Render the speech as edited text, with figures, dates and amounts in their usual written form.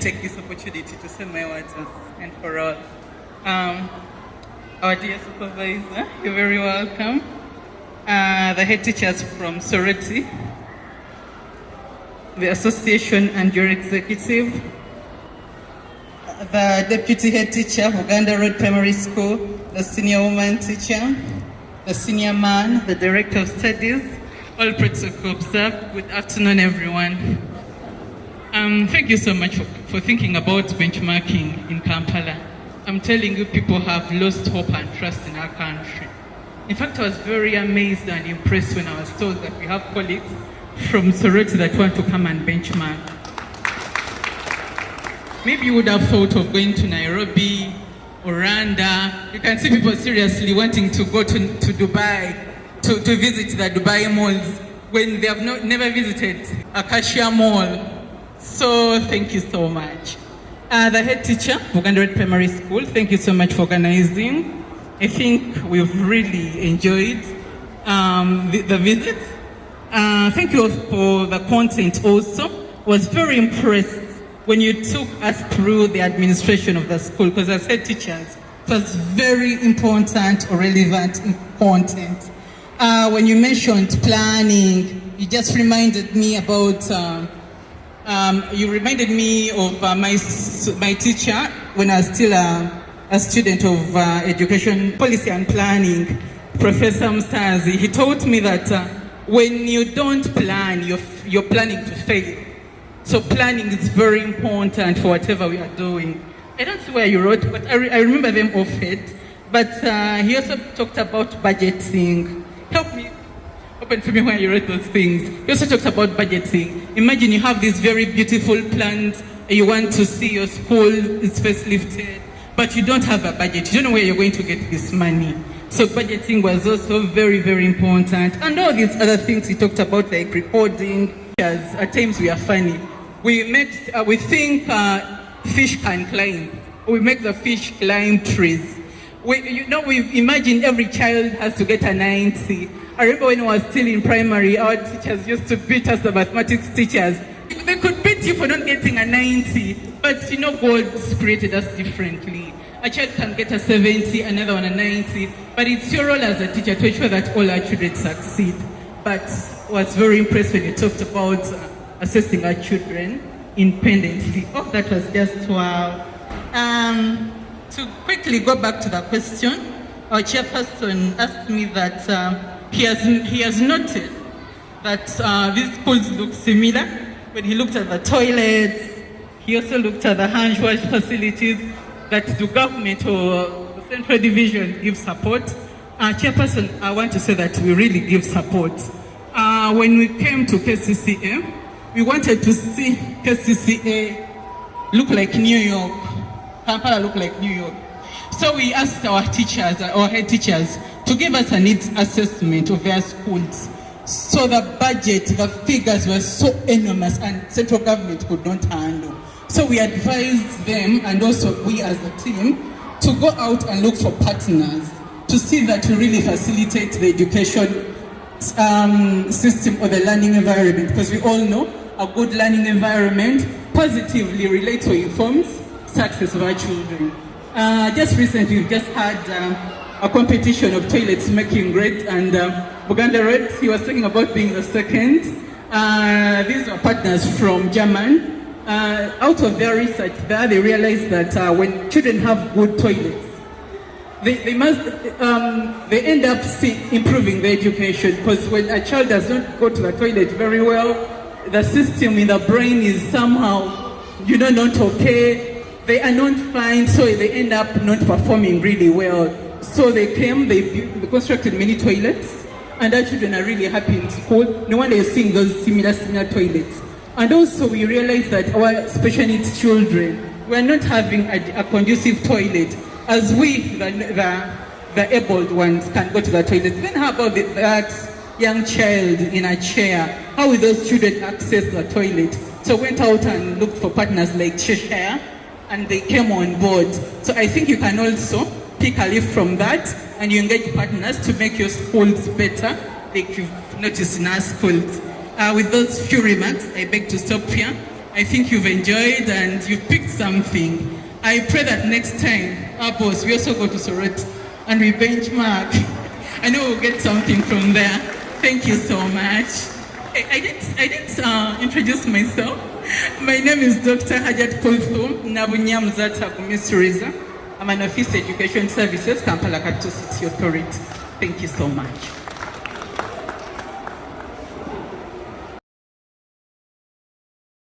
take this opportunity to say my words once and for all. Our dear supervisor, you're very welcome. The head teachers from Soroti, the association and your executive, the deputy head teacher of Uganda Road Primary School, the senior woman teacher, the senior man, the director of studies, all protocol observed. Good afternoon, everyone. Thank you so much for thinking about benchmarking in Kampala. I'm telling you, people have lost hope and trust in our country. In fact, I was very amazed and impressed when I was told that we have colleagues from Soroti that want to come and benchmark. Maybe you would have thought of going to Nairobi or Rwanda. You can see people seriously wanting to go to Dubai, to visit the Dubai malls when they have never visited Acacia Mall. So thank you so much. The head teacher of Uganda Road Primary School, thank you so much for organizing. I think we've really enjoyed the visit. Thank you for the content also. Was very impressed when you took us through the administration of the school, because as head teachers, it was very important or relevant content. When you mentioned planning, you just reminded me about, you reminded me of my teacher when I was still a student of education policy and planning, Professor Mstazi. He taught me that when you don't plan, you're planning to fail. So planning is very important for whatever we are doing. I don't see where you wrote, but I remember them off it. But he also talked about budgeting. Help me, open to me where you wrote those things. He also talked about budgeting. Imagine you have these very beautiful plans, you want to see your school is facelifted, but you don't have a budget. You don't know where you're going to get this money. So budgeting was also very, very important. And all these other things he talked about, like recording. At times we are funny. We think fish can climb. We make the fish climb trees. We imagine every child has to get a 90. I remember when I was still in primary, our teachers used to beat us, the mathematics teachers. They could beat you for not getting a 90. But God created us differently. A child can get a 70, another one a 90. But it's your role as a teacher to ensure that all our children succeed. But was very impressed when you talked about assessing our children independently. Oh, that was just wow. To quickly go back to the question, our chairperson asked me that he has noted that these schools look similar. When he looked at the toilets, he also looked at the hand wash facilities, that the government or the central division gives support. Chairperson, I want to say that we really give support. When we came to KCCA, we wanted to see KCCA look like New York, Kampala look like New York. So we asked our teachers, our head teachers, to give us a needs assessment of their schools. So the budget, the figures were so enormous and central government could not handle. So we advised them, and also we as a team, to go out and look for partners to see that we really facilitate the education system or the learning environment, because we all know a good learning environment positively relates or informs success of our children. Just recently, we've just had a competition of toilets making great, and Uganda Road, he was talking about being the second. These are partners from Germany. Out of their research there, they realized that when children have good toilets, they end up improving their education, because when a child does not go to the toilet very well, the system in the brain is somehow, not okay. They are not fine, so they end up not performing really well. So they constructed many toilets, and our children are really happy in school. No wonder you're seeing those similar toilets. And also we realized that our special needs children were not having a conducive toilet, as we, the abled ones, can go to the toilet. Then how about that young child in a chair? How will those children access the toilet? So went out and looked for partners like Cheshire, and they came on board. So I think you can also pick a leaf from that, and you engage partners to make your schools better, like you've noticed in our schools. With those few remarks, I beg to stop here. I think you've enjoyed and you've picked something. I pray that next time, our boss, we also go to Soroti and we benchmark. I know we'll get something from there. Thank you so much. I didn't introduce myself. My name is Dr. Hajat Kulthum Nabunyamzata Kumisuriza. I'm an Office Education Services, Kampala Capital City Authority. Thank you so much.